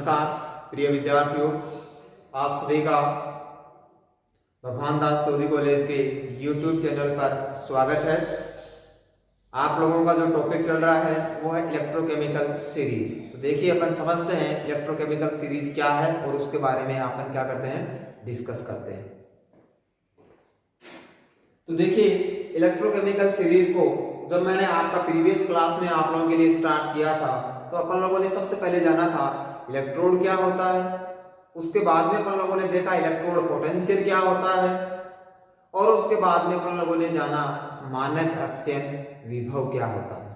नमस्कार प्रिय विद्यार्थियों, आप सभी का भगवान दास तोरी कॉलेज के YouTube चैनल पर स्वागत है। आप लोगों का जो टॉपिक चल रहा है वो है इलेक्ट्रोकेमिकल सीरीज। तो देखिए, अपन समझते हैं इलेक्ट्रोकेमिकल सीरीज क्या है और उसके बारे में अपन क्या करते हैं, डिस्कस करते हैं। तो देखिए, इलेक्ट्रोकेमिकल सीरीज को जब मैंने आपका प्रीवियस क्लास में आप लोगों के लिए स्टार्ट किया था तो अपन लोगों ने सबसे पहले जाना था इलेक्ट्रोड क्या होता है, उसके बाद में अपन लोगों ने देखा इलेक्ट्रोड पोटेंशियल क्या होता है, और उसके बाद में अपन लोगों ने जाना मानक अपचयन विभव क्या होता है।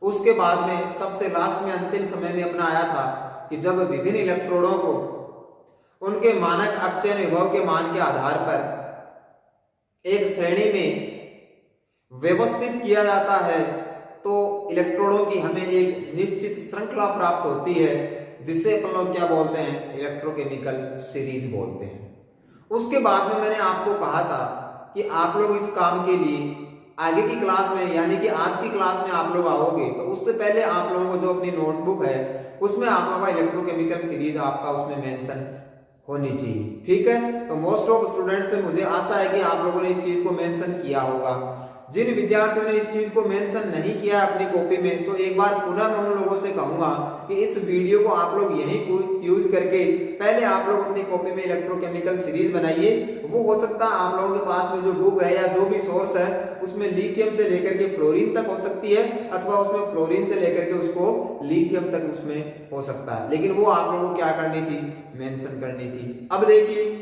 उसके बाद में सबसे लास्ट में अंतिम समय में अपना आया था कि जब विभिन्न इलेक्ट्रोडों को उनके मानक अपचयन विभव के मान के आधार पर एक श्रेणी में व्यवस्थित किया जाता है तो इलेक्ट्रोडों की हमें एक निश्चित श्रृंखला प्राप्त होती है जिसे अपन लोग क्या बोलते हैं, इलेक्ट्रोकेमिकल सीरीज बोलते हैं। उसके बाद में मैंने आपको कहा था कि आप लोग इस काम के लिए आगे की क्लास में यानी कि आज की क्लास में आप लोग आओगे तो उससे पहले आप लोगों को जो अपनी नोटबुक है उसमें आप लोगों का इलेक्ट्रोकेमिकल सीरीज आपका उसमें मेंशन होनी चाहिए। ठीक है, तो मोस्ट ऑफ स्टूडेंट्स से मुझे आशा है कि आप लोगों ने इस चीज को मेंशन किया होगा। जिन विद्यार्थियों ने इस चीज को मेंशन नहीं किया अपनी कॉपी में तो एक बार पुनः मैं उन लोगों से कहूंगा कि इस वीडियो को आप लोग यहीं यूज करके पहले आप लोग अपनी कॉपी में इलेक्ट्रोकेमिकल सीरीज बनाइए। वो हो सकता है आप लोगों के पास में जो बुक है या जो भी सोर्स है उसमें लिथियम से लेकर के फ्लोरीन तक हो सकती है, अथवा उसमें फ्लोरीन से लेकर के उसको लिथियम तक उसमें हो सकता है, लेकिन वो आप लोगों को क्या करनी थी, मेंशन करनी थी। अब देखिए,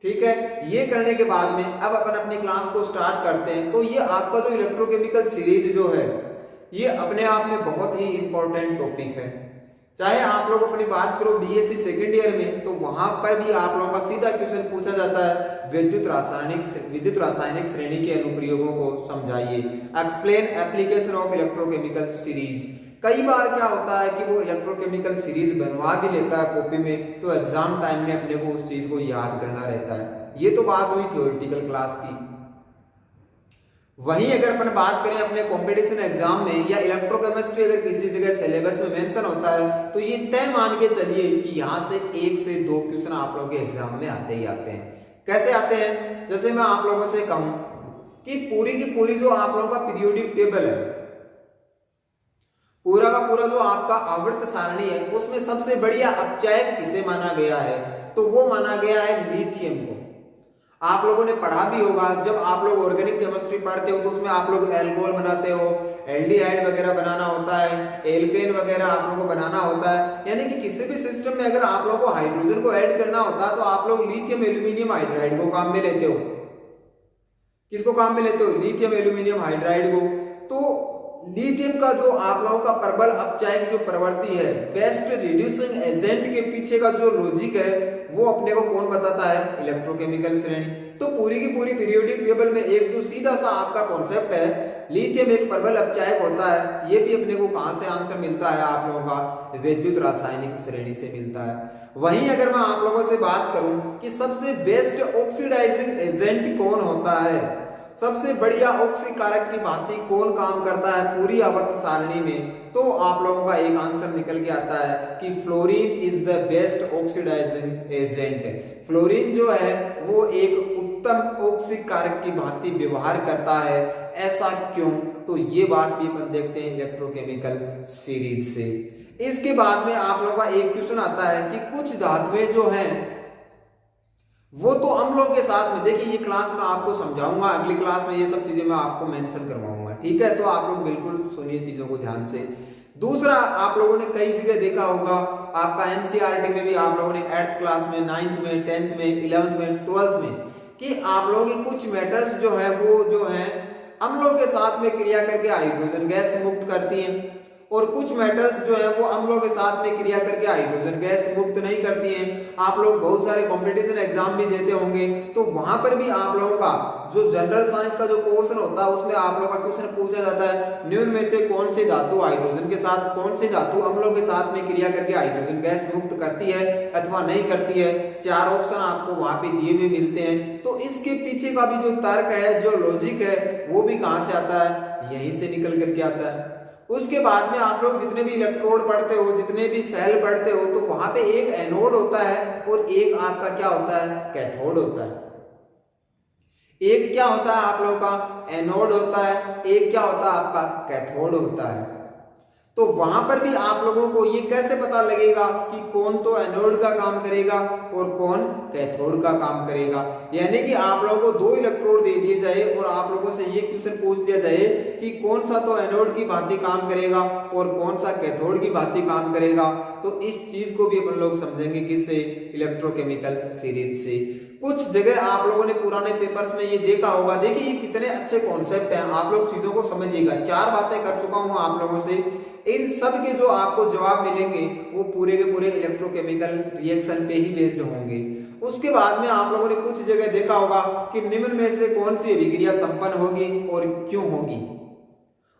ठीक है, ये करने के बाद में अब अपन अपनी क्लास को स्टार्ट करते हैं। तो ये आपका जो इलेक्ट्रोकेमिकल सीरीज जो है ये अपने आप में बहुत ही इंपॉर्टेंट टॉपिक है। चाहे आप लोग अपनी बात करो बीएससी सेकेंड ईयर में तो वहां पर भी आप लोगों का सीधा क्वेश्चन पूछा जाता है विद्युत रासायनिक श्रेणी के अनुप्रयोगों को समझाइए, explain application of electrochemical series. कई बार क्या होता है कि वो इलेक्ट्रोकेमिकल सीरीज बनवा भी लेता है कॉपी में तो एग्जाम टाइम में अपने को उस चीज को याद करना रहता है। ये तो बात हुई थ्योरेटिकल क्लास की। वहीं अगर अपन बात करें अपने कंपटीशन एग्जाम में या इलेक्ट्रोकेमिस्ट्री अगर किसी जगह सिलेबस में मेंशन होता है तो ये तय मान के चलिए कि यहां से 1 से 2 क्वेश्चन आप लोगों के एग्जाम में आते ही आते हैं। कैसे आते हैं, जैसे मैं आप लोगों से कहूं कि पूरी की पूरी जो आप लोगों का पीरियोडिक टेबल है, पूरा का पूरा जो आपका आवर्त सारणी है उसमें सबसे बढ़िया अपचायक किसे माना गया है, तो वो माना गया है लिथियम को। आप लोगों ने पढ़ा भी होगा, जब आप लोग ऑर्गेनिक केमिस्ट्री पढ़ते हो तो उसमें आप लोग एल्कोहल बनाते हो, एल्डिहाइड वगैरह बनाना होता है, एल्केन वगैरह आप लोगों को बनाना होता है। यानी कि किसी भी सिस्टम में अगर आप लोगों को हाइड्रोजन को ऐड करना होता है तो आप लोग लिथियम एल्यूमिनियम हाइड्राइड को काम में लेते हो। किसको काम में लेते हो, लिथियम एल्यूमिनियम हाइड्राइड को। तो लिथियम का जो आप लोगों का प्रबल अपचायक जो प्रवृत्ति है, बेस्ट रिड्यूसिंग एजेंट के पीछे का जो लॉजिक है वो अपने को कौन बताता है, इलेक्ट्रोकेमिकल श्रेणी। तो पूरी की पूरी पीरियोडिक टेबल में एक जो सीधा सा आपका कॉन्सेप्ट है, लिथियम एक प्रबल अपचायक होता है, ये भी अपने को कहां से आंसर मिलता है, आप लोगों का विद्युत रासायनिक श्रेणी से मिलता है। वहीं अगर मैं आप लोगों से बात करूं कि सबसे बेस्ट ऑक्सीडाइजिंग एजेंट कौन होता है, सबसे बढ़िया ऑक्सीकारक की भांति कौन काम करता है पूरी आवर्त सारणी में, तो आप लोगों का एक आंसर निकल के आता है कि fluorine is the best oxidising agent. Fluorine जो है वो एक उत्तम ऑक्सीकारक की भांति व्यवहार करता है। ऐसा क्यों, तो ये बात भी अपन देखते हैं इलेक्ट्रोकेमिकल सीरीज से। इसके बाद में आप लोगों का एक क्वेश्चन आता है कि कुछ धातुएं जो हैं वो तो अम्लों के साथ में, देखिए ये क्लास में आपको समझाऊंगा, अगली क्लास में ये सब चीजें मैं आपको मेंशन करवाऊंगा। ठीक है, तो आप लोग बिल्कुल सुनिए चीजों को ध्यान से। दूसरा, आप लोगों ने कई जगह देखा होगा, आपका एनसीईआरटी में भी आप लोगों ने 8th क्लास में, 9th में, 10th में, 11th में, 12th में कि आप लोगों की कुछ मेटल्स जो है वो जो है अम्लों के साथ में क्रिया करके हाइड्रोजन गैस मुक्त करती हैं, और कुछ मेटल्स जो है वो अम्लों के साथ में क्रिया करके हाइड्रोजन गैस मुक्त नहीं करती हैं। आप लोग बहुत सारे कंपटीशन एग्जाम भी देते होंगे तो वहां पर भी आप लोगों का जो जनरल साइंस का जो पोर्शन होता है उसमें आप लोगों का क्वेश्चन पूछा जाता है, निम्न में से कौन सी धातु हाइड्रोजन के साथ, कौन सी धातु अम्लों के साथ में क्रिया करके हाइड्रोजन गैस मुक्त करती है अथवा नहीं करती है। 4 ऑप्शन आपको वहां पे दिए हुए मिलते हैं। तो इसके पीछे का भी जो तर्क है, जो लॉजिक है, वो भी कहां से आता है, यहीं से निकल करके आता है। उसके बाद में आप लोग जितने भी इलेक्ट्रोड पढ़ते हो, जितने भी सेल पढ़ते हो, तो वहां पे एक एनोड होता है और एक आपका क्या होता है, कैथोड होता है। एक क्या होता है आप लोगों का, एनोड होता है, एक क्या होता है आपका, कैथोड होता है। तो वहां पर भी आप लोगों को ये कैसे पता लगेगा कि कौन तो एनोड का काम करेगा और कौन कैथोड का काम करेगा। यानी कि आप लोगों को दो इलेक्ट्रोड दे दिए जाए और आप लोगों से ये क्वेश्चन पूछ दिया जाए कि कौन सा तो एनोड की भांति काम करेगा और कौन सा कैथोड की भांति काम करेगा, तो इस चीज को भी अपन लोग समझेंगे किससे, इलेक्ट्रोकेमिकल सीरीज से। कुछ जगह आप लोगों ने पुराने पेपर्स में ये देखा होगा, देखिए ये कितने अच्छे कॉन्सेप्ट हैं, आप लोग चीजों को समझिएगा। 4 बातें कर चुका हूं आप लोगों से, इन सब के जो आपको जवाब मिलेंगे वो पूरे के पूरे इलेक्ट्रोकेमिकल रिएक्शन पे ही बेस्ड होंगे। उसके बाद में आप लोगों ने कुछ जगह देखा होगा कि निम्न में से कौन सी अभिक्रिया संपन्न होगी और क्यों होगी।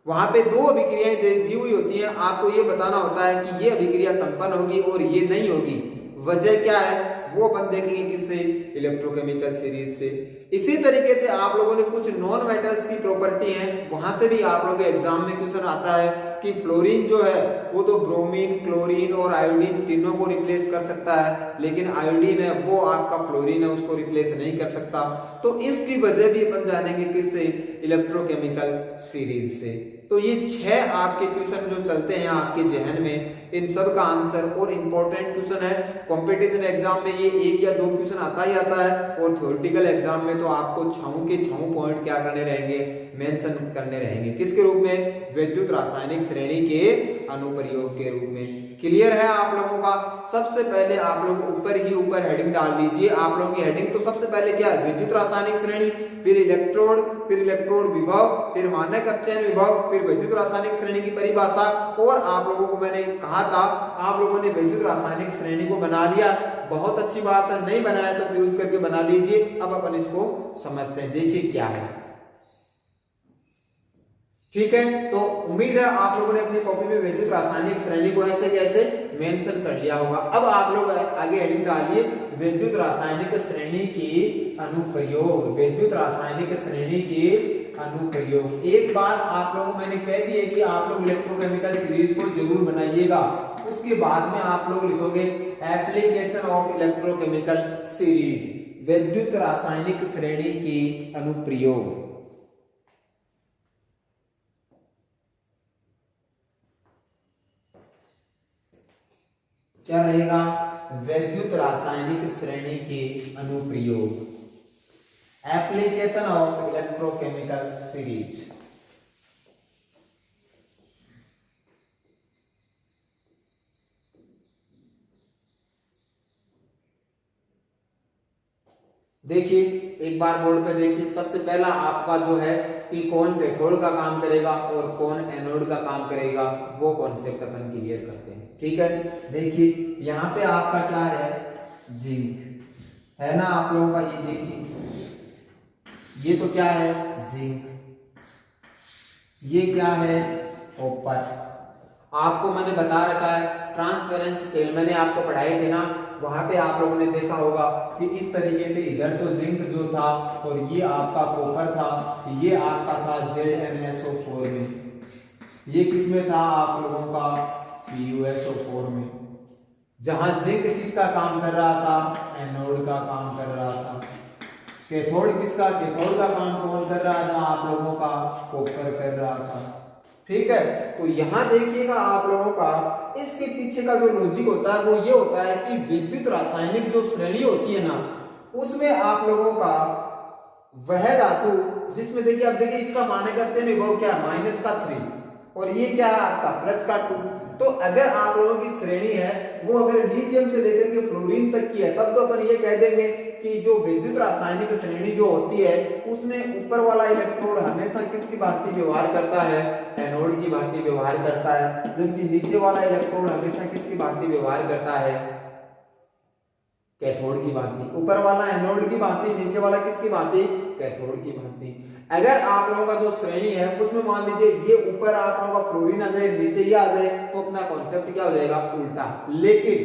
वहां पे 2 अभिक्रियाएं दी हुई होती हैं, आपको ये बताना होता है कि ये अभिक्रिया संपन्न होगी और ये नहीं होगी। वजह क्या है वो अपन देखेंगे किससे, इलेक्ट्रोकेमिकल सीरीज से। इसी तरीके से आप लोगों ने कुछ नॉन मेटल्स की प्रॉपर्टी है, वहां से भी आप लोगों के एग्जाम में क्वेश्चन आता है कि फ्लोरीन जो है वो तो ब्रोमीन, क्लोरीन और आयोडीन तीनों को रिप्लेस कर सकता है, लेकिन आयोडीन है वो आपका फ्लोरीन है उसको रिप्लेस नहीं कर सकता। तो इसकी वजह भी अपन जानेंगे किससे, इलेक्ट्रोकेमिकल सीरीज से। तो ये 6 आपके क्वेश्चन जो चलते हैं आपके जहन में, इन सब का आंसर और इंपॉर्टेंट क्वेश्चन है। कंपटीशन एग्जाम में ये 1 या 2 क्वेश्चन आता ही आता है और थ्योरेटिकल एग्जाम में तो आपको 6 के 6 पॉइंट क्या करने रहेंगे, मेंशन करने रहेंगे। किसके रूप में, विद्युत रासायनिक श्रेणी के अनुप्रयोग के रूप में। क्लियर है आप लोगों का। सबसे पहले आप लोग ऊपर हेडिंग डाल लीजिए। आप लोगों की हेडिंग तो सबसे पहले क्या है, विद्युत रासायनिक श्रेणी, फिर इलेक्ट्रोड विभव, फिर मानक अपचयन विभव, फिर विद्युत रासायनिक श्रेणी की परिभाषा। और आप लोगों को मैंने कहा था आप लोगों ने विद्युत रासायनिक श्रेणी को बना लिया, बहुत अच्छी बात है। नहीं बनाया तो यूज करके बना लीजिए। अब अपन इसको समझते हैं, देखिए क्या है। ठीक है, तो उम्मीद है आप लोगों ने अपनी कॉपी में विद्युत रासायनिक श्रेणी को ऐसे कैसे मेंशन कर लिया होगा। अब आप लोग आगे हेडिंग डालिए, विद्युत रासायनिक श्रेणी के अनुप्रयोग, विद्युत रासायनिक श्रेणी के अनुप्रयोग। एक बात आप लोगों को मैंने कह दी है कि आप लोग इलेक्ट्रोकेमिकल सीरीज को जरूर बनाइएगा। उसके बाद में आप लोग लिखोगे एप्लीकेशन ऑफ इलेक्ट्रोकेमिकल सीरीज, विद्युत रासायनिक श्रेणी के अनुप्रयोग। क्या रहेगा, विद्युत रासायनिक श्रेणी के अनुप्रयोग, एप्लीकेशन ऑफ इलेक्ट्रोकेमिकल सीरीज। देखिए एक बार बोर्ड पे देखिए, सबसे पहला आपका जो है कि कौन कैथोड का काम करेगा और कौन एनोड का काम करेगा, वो कॉन्सेप्ट अपन क्लियर करते हैं। ठीक है, देखिए यहाँ पे आपका क्या है, जिंक है ना आप लोगों का। ये देखिए ये तो क्या है, जिंक। ये क्या है, कॉपर। आपको मैंने बता रखा है ट्रांसपेरेंसी सेल, मैंने आपको पढ़ाए थे ना, वहां पे आप लोगों ने देखा होगा कि इस तरीके से इधर तो जिंक जो था और ये आपका कॉपर था, ये आपका था ZnSO4 में, ये किसमें था आप लोगों का, CuSO4 में। जहां जिंक किसका काम कर रहा था, एनोड का काम कर रहा था। कैथोड किसका, कैथोड का काम कौन कर रहा था आप लोगों का, कॉपर कर रहा था। ठीक है, तो यहां देखिएगा आप लोगों का इसके पीछे का जो लॉजिक होता है वो ये होता है कि विद्युत रासायनिक जो श्रेणी होती है ना, उसमें आप लोगों का वह धातु जिसमें देखिए, अब देखिए इसका मानक अपचयन विभव क्या है, -3 और ये क्या है आपका +2। तो अगर आप लोगों की श्रेणी है वो अगर लिथियम से लेकर के फ्लोरीन तक की है, तब तो अपन ये कह देंगे कि जो विद्युत रासायनिक श्रेणी जो होती है उसमें ऊपर वाला इलेक्ट्रोड हमेशा किसकी भांति व्यवहार करता है, एनोड की भांति व्यवहार करता है, जबकि नीचे वाला इलेक्ट्रोड हमेशा किसकी भांति व्यवहार करता है, कैथोड की भांति। ऊपर वाला एनोड की भांति, नीचे वाला किसकी भांति, कैथोड की भांति। अगर आप लोगों का जो श्रेणी है उसमें मान लीजिए ये ऊपर आप लोगों का फ्लोरीन आ जाए, नीचे ये आ जाए, तो अपना कॉन्सेप्ट क्या हो जाएगा, उल्टा। लेकिन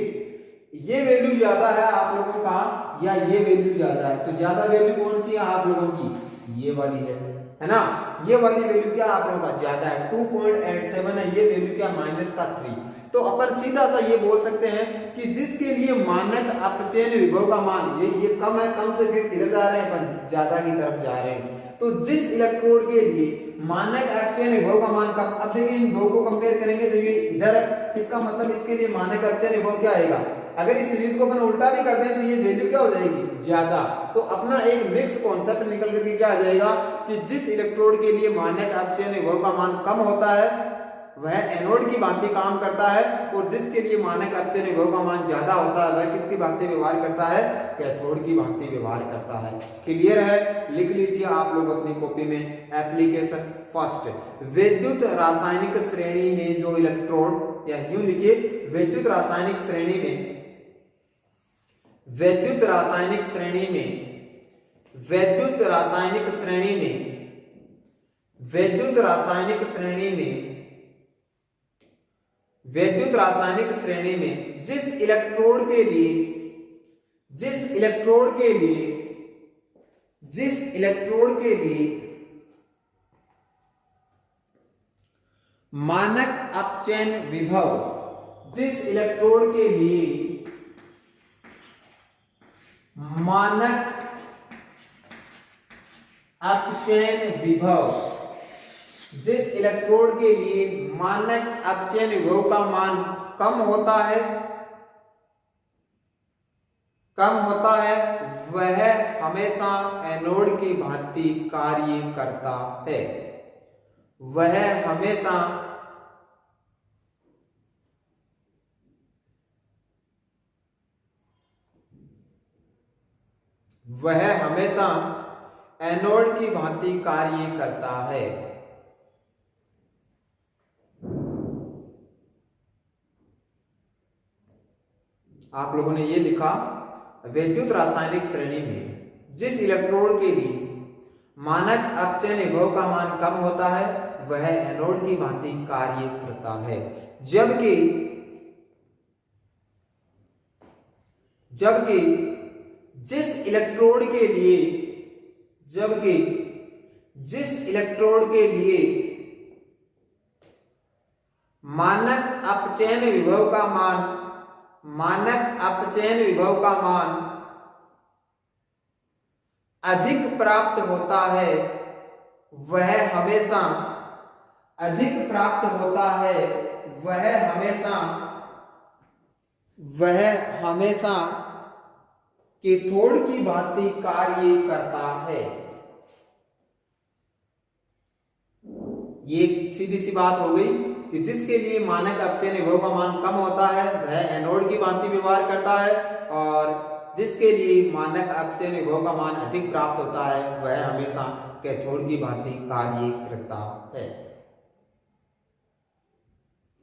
ये वैल्यू ज्यादा है आप लोगों का या ये वैल्यू ज्यादा है, तो ज्यादा वैल्यू कौन सी है आप लोगों की, ये वाली है। है ना। ये वाली वैल्यू क्या आप लोगों का ज्यादा है, 2.87 है, ये वैल्यू क्या माइनस का 3। तो अपन सीधा सा ये बोल सकते हैं कि जिसके लिए मानक अपचयन विभव का मान ये कम है, कम से फिर किधर जा रहे हैं अपन, ज्यादा की तरफ जा रहे हैं। तो जिस इलेक्ट्रोड के लिए मानक अपचयन विभव का मान कम, अब देखिए इन दो को कंपेयर करेंगे तो ये इधर है, इसका मतलब इसके लिए मानक अपचयन विभव क्या आएगा, अगर इस सीरीज को अपन उल्टा भी कर दें तो ये वैल्यू क्या हो जाएगी, ज्यादा। तो अपना एक मिक्स कॉन्सेप्ट निकल करके क्या आ जाएगा कि जिस इलेक्ट्रोड के लिए मानक अपचयन विभव का मान कम होता है वह एनोड की भांति काम करता है, और जिसके लिए मानक अपचयन विभव का मान ज्यादा होता है वह किसकी भांति व्यवहार करता है, कैथोड की भांति व्यवहार करता है। क्लियर है, लिख लीजिए आप लोग अपनी कॉपी में एप्लीकेशन फर्स्ट, विद्युत रासायनिक श्रेणी में जो इलेक्ट्रोड, या यूं लिखिए विद्युत रासायनिक श्रेणी में, विद्युत रासायनिक श्रेणी में, विद्युत रासायनिक श्रेणी में, विद्युत रासायनिक श्रेणी में, विद्युत रासायनिक श्रेणी में जिस इलेक्ट्रोड के लिए, जिस इलेक्ट्रोड के लिए, जिस इलेक्ट्रोड के लिए मानक अपचयन विभव, जिस इलेक्ट्रोड के लिए मानक अपचयन विभव, जिस इलेक्ट्रोड के लिए मानक अपचयन विभव का मान कम होता है, कम होता है, वह हमेशा एनोड की भांति कार्य करता है, वह हमेशा एनोड की भांति कार्य करता है। आप लोगों ने ये लिखा, विद्युत रासायनिक श्रेणी में जिस इलेक्ट्रोड के लिए मानक अपचयन विभव का मान कम होता है वह एनोड की भांति कार्य करता है, जबकि जिस इलेक्ट्रोड के लिए, जबकि जिस इलेक्ट्रोड के लिए मानक अपचयन विभव का मान, मानक अपचयन विभव का मान अधिक प्राप्त होता है, वह हमेशा अधिक प्राप्त होता है, वह हमेशा कैथोड की भांति कार्य करता है। ये सीधी सी बात हो गई कि जिसके लिए मानक अपचयन विभव का मान कम होता है वह एनोड की भांति व्यवहार करता है, और जिसके लिए मानक अपचयन विभव का मान अधिक प्राप्त होता है वह हमेशा कैथोड की भांति कार्य करता है।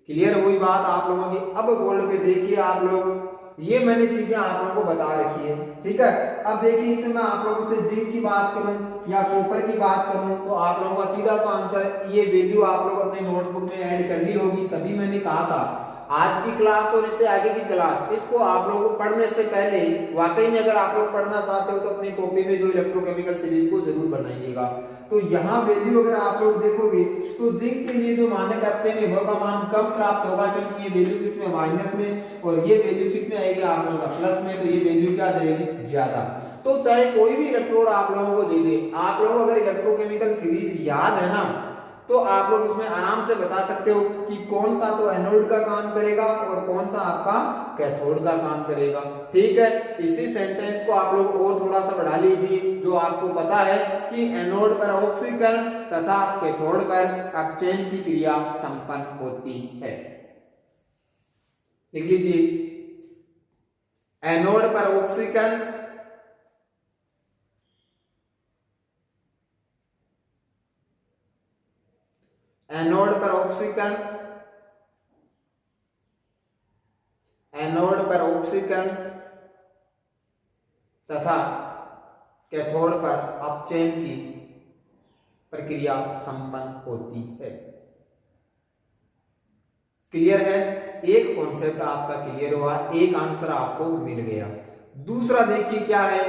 क्लियर हुई बात आप लोगों की। अब बोर्ड पे देखिए आप लोग, ये मैंने चीजें आप लोगों को बता रखी है, ठीक है। अब देखिए इसमें मैं आप लोगों से जिंक की बात करूं या कॉपर की बात करूं तो आप लोगों का सीधा सा आंसर, ये वैल्यू आप लोग अपने नोटबुक में ऐड कर ली होगी। तभी मैंने कहा था आज की क्लास और इससे आगे की क्लास, इसको आप लोगों को पढ़ने से पहले वाकई में अगर आप लोग पढ़ना चाहते हो तो अपनी कॉपी में जो इलेक्ट्रोकेमिकल सीरीज को जरूर बनाइएगा। तो यहाँ वैल्यू अगर आप लोग देखोगे तो जिंक के लिए जो मानक अपचयन विभव का मान कम प्राप्त होगा, क्योंकि ये वैल्यू किसमें माइनस में और ये वैल्यू किसमें आएगी आप लोगों का प्लस में, तो ये वैल्यू क्या जाएगी ज्यादा। तो चाहे कोई भी इलेक्ट्रोड आप लोगों को दे दे, आप लोग अगर इलेक्ट्रोकेमिकल सीरीज याद है ना तो आप लोग उसमें आराम से बता सकते हो कि कौन सा तो एनोड का काम करेगा और कौन सा आपका कैथोड का काम करेगा, ठीक है। इसी सेंटेंस को आप लोग और थोड़ा सा बढ़ा लीजिए, जो आपको पता है कि एनोड पर ऑक्सीकरण तथा कैथोड पर अपचयन की क्रिया संपन्न होती है। लिख लीजिए, एनोड पर ऑक्सीकरण एनोड पर ऑक्सीकरण, एनोड पर ऑक्सीकरण तथा कैथोड पर अपचयन की प्रक्रिया संपन्न होती है। क्लियर है, एक कॉन्सेप्ट आपका क्लियर हुआ, एक आंसर आपको मिल गया। दूसरा देखिए क्या है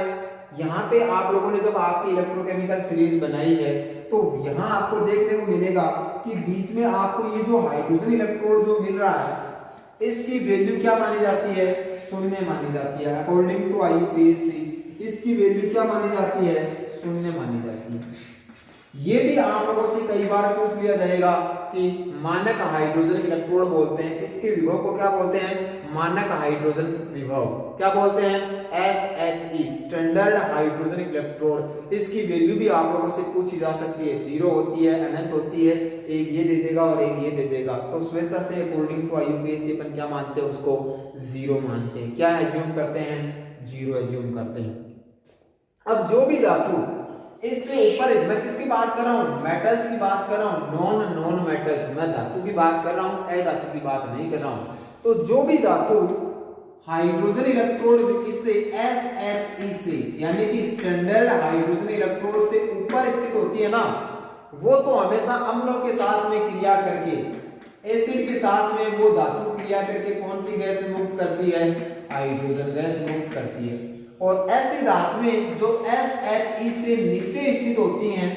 यहाँ पे आप लोगों ने जब आपकी इलेक्ट्रोकेमिकल सीरीज बनाई है तो यहाँ आपको देखने को मिलेगा कि बीच में आपको ये जो हाइड्रोजन इलेक्ट्रोड जो मिल रहा है इसकी वैल्यू क्या मानी जाती है, शून्य मानी जाती है। अकॉर्डिंग टू IUPAC इसकी वैल्यू क्या मानी जाती है, शून्य मानी जाती है। ये भी आप लोगों से कई बार पूछ लिया जाएगा कि मानक हाइड्रोजन इलेक्ट्रोड बोलते हैं, इसके विभव को क्या बोलते हैं, मानक हाइड्रोजन विभव क्या बोलते हैं, SHE स्टैंडर्ड हाइड्रोजन इलेक्ट्रोड। इसकी वैल्यू भी आप लोगों से पूछी जा सकती है, 0 होती है, अनंत होती है, एक ये दे देगा और एक ये दे देगा। तो स्वेच्छा से अकॉर्डिंग टू IUPAC अपन क्या मानते हैं, उसको 0 मानते हैं। क्या एज्यूम करते हैं, 0 एज्यूम करते हैं। अब जो भी धातु इससे ऊपर, मैं किसकी बात कर रहा हूं, मेटल्स की बात कर रहा हूं, नॉन मेटल्स, मैं धातु की बात कर रहा हूं, अधातु की बात नहीं कर रहा हूं। तो जो भी धातु हाइड्रोजन इलेक्ट्रोड इससे SHE से यानी कि स्टैंडर्ड हाइड्रोजन इलेक्ट्रोड से ऊपर स्थित होती है ना, वो तो हमेशा अम्लों के साथ में क्रिया करके, एसिड के साथ में वो धातु क्रिया करके कौन सी गैस मुक्त करती है, हाइड्रोजन गैस मुक्त करती है। और ऐसी धातुएं जो SHE से नीचे स्थित होती हैं,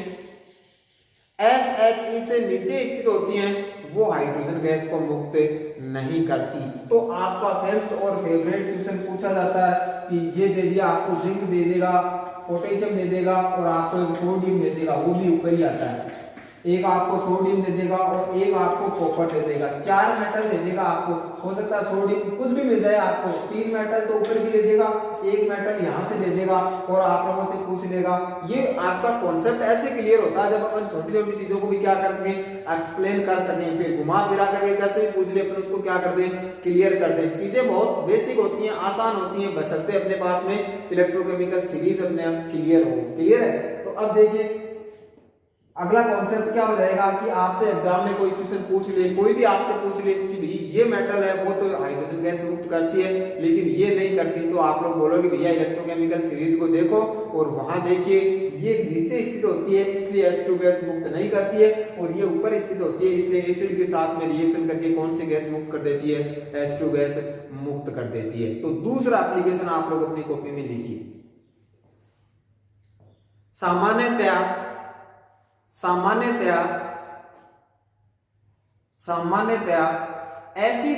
SHE से नीचे स्थित होती हैं, वो हाइड्रोजन गैस को मुक्त नहीं करती। तो आपका फ्रेंड्स और फेवरेट क्वेश्चन पूछा जाता है कि ये दे दिया, आपको जिंक दे देगा, पोटेशियम दे देगा और आपको एक सोडियम दे देगा, वो भी ऊपर ही आता है। एक आपको सोडियम दे देगा और एक आपको कॉपर दे देगा, 4 मेटल दे देगा आपको। हो सकता है सोडियम कुछ भी मिल जाए आपको, 3 मेटल तो ऊपर भी दे देगा, 1 मेटल यहाँ से दे देगा और आप लोगों से पूछ लेगा। ये आपका कॉन्सेप्ट ऐसे क्लियर होता है जब अपन छोटी छोटी चीजों को भी क्या कर सकें, एक्सप्लेन कर सकें। फिर घुमा फिरा करके कैसे भी पूछ ले अपन उसको क्या कर दें, क्लियर कर दें। चीजें बहुत बेसिक होती हैं, आसान होती हैं, बशर्ते अपने पास में इलेक्ट्रोकेमिकल सीरीज अपने क्लियर हो। क्लियर है? तो अब देखिए अगला कॉन्सेप्ट क्या हो जाएगा कि आपसे एग्जाम में कोई क्वेश्चन पूछ ले, कोई भी आपसे पूछ ले कि भाई ये मेटल है वो तो हाइड्रोजन गैस मुक्त करती है लेकिन ये नहीं करती, तो आप लोग बोलोगे भैया इलेक्ट्रोकेमिकल सीरीज को देखो और वहां देखिए ये नीचे स्थित होती है इसलिए H2 गैस मुक्त नहीं करती है, और ये ऊपर स्थित होती है इसलिए एसिड के साथ में रिएक्शन करके कौन सी गैस मुक्त कर देती है, H2 गैस मुक्त कर देती है। तो दूसरा एप्लीकेशन आप लोग अपनी कॉपी में लिखिए। सामान्यतया ऐसी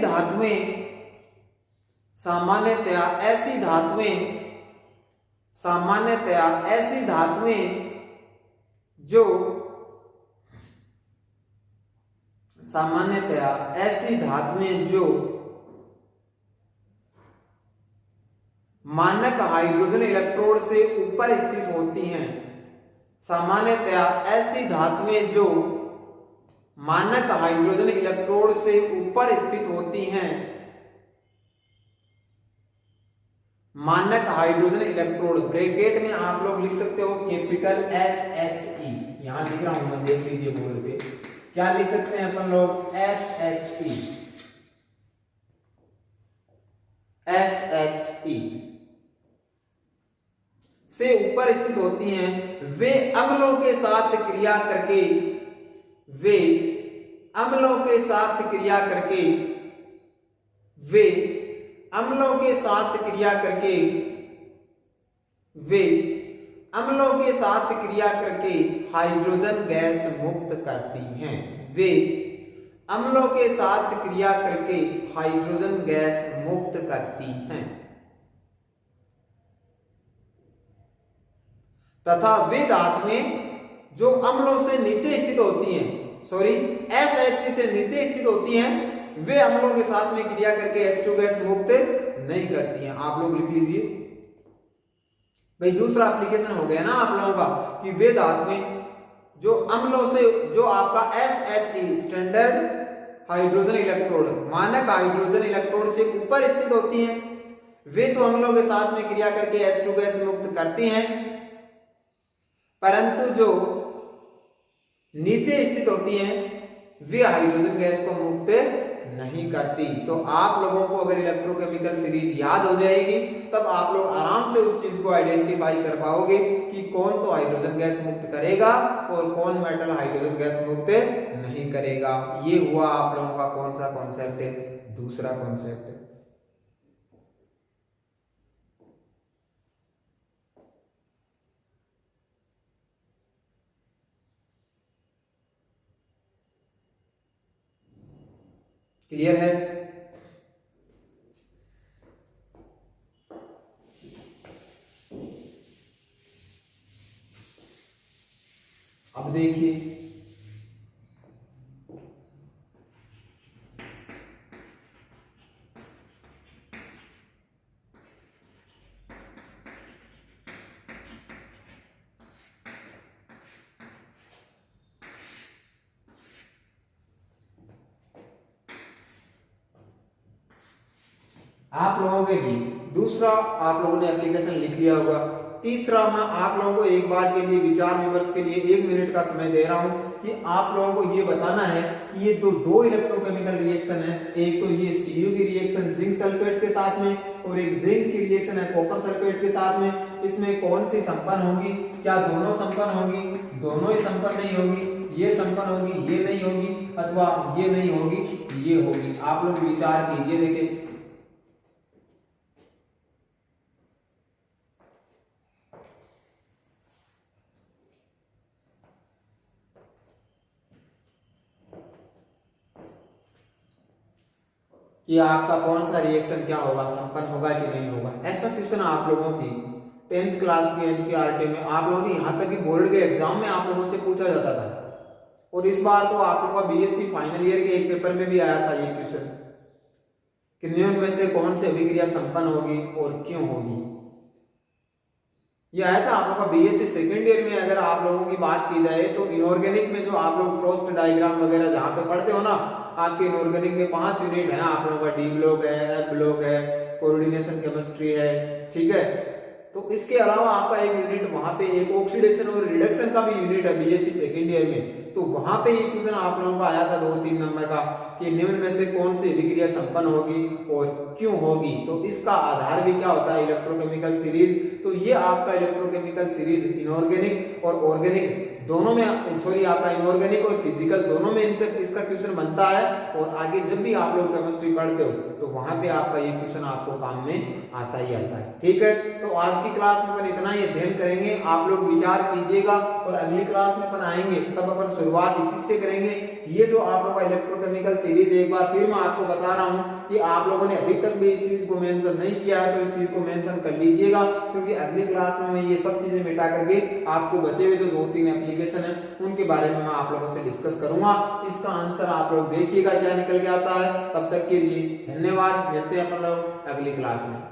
धातुएं जो मानक हाइड्रोजन इलेक्ट्रोड से ऊपर स्थित होती हैं, सामान्यतया ऐसी धातुएं जो मानक हाइड्रोजन इलेक्ट्रोड से ऊपर स्थित होती हैं, मानक हाइड्रोजन इलेक्ट्रोड ब्रैकेट में आप लोग लिख सकते हो कैपिटल SHE, यहां लिख रहा हूं मैं, देख लीजिए बोर्ड पे क्या लिख सकते हैं अपन लोग, SHE से ऊपर स्थित होती हैं, वे अम्लों के साथ क्रिया करके वे अम्लों के साथ क्रिया करके हाइड्रोजन गैस मुक्त करती हैं, वे अम्लों के साथ क्रिया करके हाइड्रोजन गैस मुक्त करती हैं तथा वे धातुएं जो अम्लों से नीचे स्थित होती हैं, SHE से नीचे स्थित होती हैं, वे अम्लों के साथ में क्रिया करके H2 गैस मुक्त नहीं करती हैं। आप लोग लिख लीजिए भाई, दूसरा एप्लीकेशन हो गया ना आप लोगों का कि वे धातुएं जो अम्लों से, जो आपका SHE स्टैंडर्ड हाइड्रोजन इलेक्ट्रोड, मानक हाइड्रोजन इलेक्ट्रोड से ऊपर स्थित होती हैं, वे तो अम्लों के साथ में क्रिया करके H2 गैस मुक्त करती हैं, परंतु जो नीचे स्थित होती हैं वे हाइड्रोजन गैस को मुक्त नहीं करती। तो आप लोगों को अगर इलेक्ट्रोकेमिकल सीरीज याद हो जाएगी तब आप लोग आराम से उस चीज को आइडेंटिफाई कर पाओगे कि कौन तो हाइड्रोजन गैस मुक्त करेगा और कौन मेटल हाइड्रोजन गैस मुक्त नहीं करेगा। ये हुआ आप लोगों का कौन सा कॉन्सेप्ट है, दूसरा कॉन्सेप्ट। क्लियर है? अब देखिए, आप लोगों के लिए दूसरा, आप लोगों ने एप्लीकेशन लिख लिया होगा। तीसरा, मैं आप लोगों को एक बार के लिए विचार विमर्श के लिए 1 मिनट का समय दे रहा हूं कि आप लोगों को ये बताना है कि ये दो इलेक्ट्रोकेमिकल रिएक्शन है। एक तो ये Cu की रिएक्शन जिंक सल्फेट के साथ में, और एक जिंक की रिएक्शन है कॉपर सल्फेट के साथ में। इसमें कौन सी संपन्न होगी? क्या दोनों संपन्न होगी? दोनों ही संपन्न नहीं होगी। ये संपन्न होगी, ये नहीं होगी, अथवा ये नहीं होगी, ये होगी। आप लोग विचार कीजिए। देखिए, कि आपका कौन सा रिएक्शन क्या होगा, संपन्न होगा कि नहीं होगा। ऐसा क्वेश्चन आप लोगों की 10th क्लास की एनसीईआरटी में, आप लोगों की यहाँ तक कि बोर्ड के एग्जाम में आप लोगों से पूछा जाता था। और इस बार तो आप लोगों का बीएससी फाइनल ईयर के एक पेपर में भी आया था ये क्वेश्चन कि निम्न में से कौन सी अभिक्रिया संपन्न होगी और क्यों होगी। ये आया था आप लोगों का बीएससी सेकेंड ईयर में। अगर आप लोगों की बात की जाए तो इनऑर्गेनिक में जो आप लोग फ्रोस्ट डायग्राम वगैरह जहाँ पे पढ़ते हो ना, आपके इनऑर्गेनिक में 5 यूनिट है। आप लोगों का डी ब्लॉक है, एफ ब्लॉक है, कोऑर्डिनेशन केमिस्ट्री है, ठीक है। तो इसके अलावा आपका एक यूनिट वहां पे एक ऑक्सीडेशन और रिडक्शन का भी यूनिट है बीएससी सेकेंड ईयर में। तो वहां पे ये क्वेश्चन आप लोगों का आया था 2-3 नंबर का कि निम्न में से कौन सी अभिक्रिया संपन्न होगी और क्यों होगी। तो इसका आधार भी क्या होता है? Electrochemical series. तो ये आपका इलेक्ट्रोकेमिकल सीरीज इनऑर्गेनिक और ऑर्गेनिक दोनों में, सॉरी, आपका इनऑर्गेनिक और फिजिकल दोनों में इनसे इसका क्वेश्चन बनता है। और आगे जब भी आप लोग केमिस्ट्री पढ़ते हो तो वहां पे आपका ये क्वेश्चन आपको काम में आता ही आता है, ठीक है। तो आज की क्लास में अपन इतना ही अध्ययन करेंगे। आप लोग विचार कीजिएगा और अगली क्लास में अपन आएंगे तब अपन शुरुआत इसी से करेंगे। ये जो आप लोगों का इलेक्ट्रोकेमिकल सीरीज, एक बार फिर मैं आपको बता रहा हूं कि आप लोगों ने अभी तक भी इस चीज को मेंशन नहीं किया है तो इस चीज को मेंशन कर लीजिएगा, क्योंकि अगली क्लास में मैं ये सब चीजें मिटा करके आपको बचे हुए जो 2-3 एप्लीकेशन है उनके बारे में मैं आप लोगों से डिस्कस करूंगा। इसका आंसर आप लोग देखिएगा क्या निकल के आता है। तब तक के लिए धन्यवाद। मिलते हैं अपन लोग अगली क्लास में।